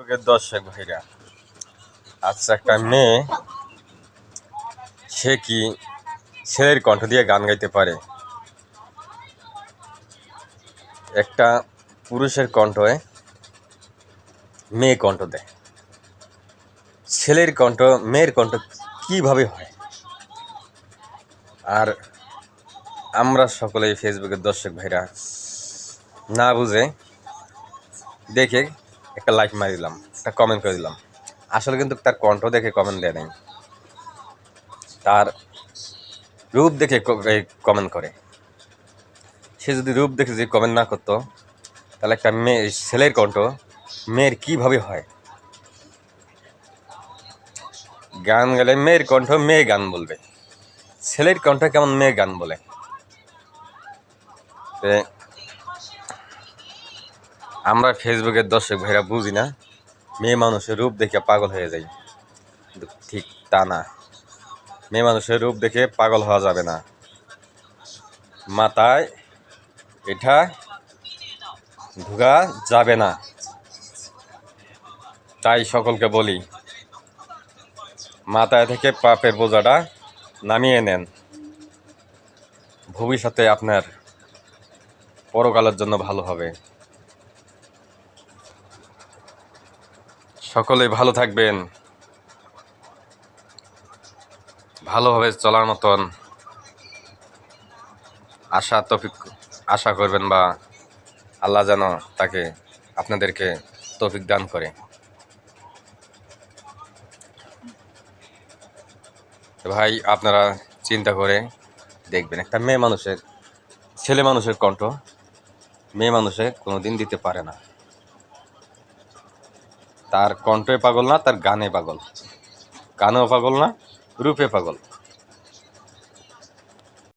ফেসবুকের দর্শক ভাইরা, আচ্ছা একটা মেয়ে সে কি ছেলের কণ্ঠ দিয়ে গান গাইতে পারে? একটা পুরুষের কণ্ঠে মেয়ে কণ্ঠ দেয়, ছেলের কণ্ঠ মেয়ের কণ্ঠ কিভাবে হয়? আর আমরা সকলেই ফেসবুকের দর্শক ভাইরা না বুঝে দেখে একটা লাইক মারি দিলাম, একটা কমেন্ট করে দিলাম। আসলে কিন্তু তার কণ্ঠ দেখে কমেন্ট দেয় নাই, তার রূপ দেখে কমেন্ট করে। সে যদি রূপ দেখে যদি কমেন্ট না করতো, তাহলে একটা মেয়ে ছেলের কণ্ঠ মেয়ের কিভাবে হয়? গান গেলে মেয়ের কণ্ঠ মেয়ে গান বলবে, ছেলের কণ্ঠ কেমন মেয়ে গান বলে? আমরা ফেসবুকের দর্শক ভাইরা বুঝি না, মেয়ে মানুষের রূপ দেখে পাগল হয়ে যাই, কিন্তু ঠিক তা না। মেয়ে মানুষের রূপ দেখে পাগল হওয়া যাবে না, মাথায় এটা ঢোকা যাবে না। তাই সকলকে বলি, মাথায় থেকে পাপের বোঝাটা নামিয়ে নেন। ভবিষ্যতে আপনার পরকালের জন্য ভালো হবে। সকলেই ভালো থাকবেন, ভালোভাবে চলার মতন আশা করবেন, বা আল্লাহ যেন তাকে আপনাদেরকে তৌফিক দান করে। ভাই আপনারা চিন্তা করে দেখবেন, একটা মেয়ে মানুষের ছেলে মানুষের কণ্ঠ মেয়ে মানুষে কোনোদিন দিতে পারে না। তার কণ্ঠে পাগল না, তার গানে পাগল, গানেও পাগল না, রূপে পাগল।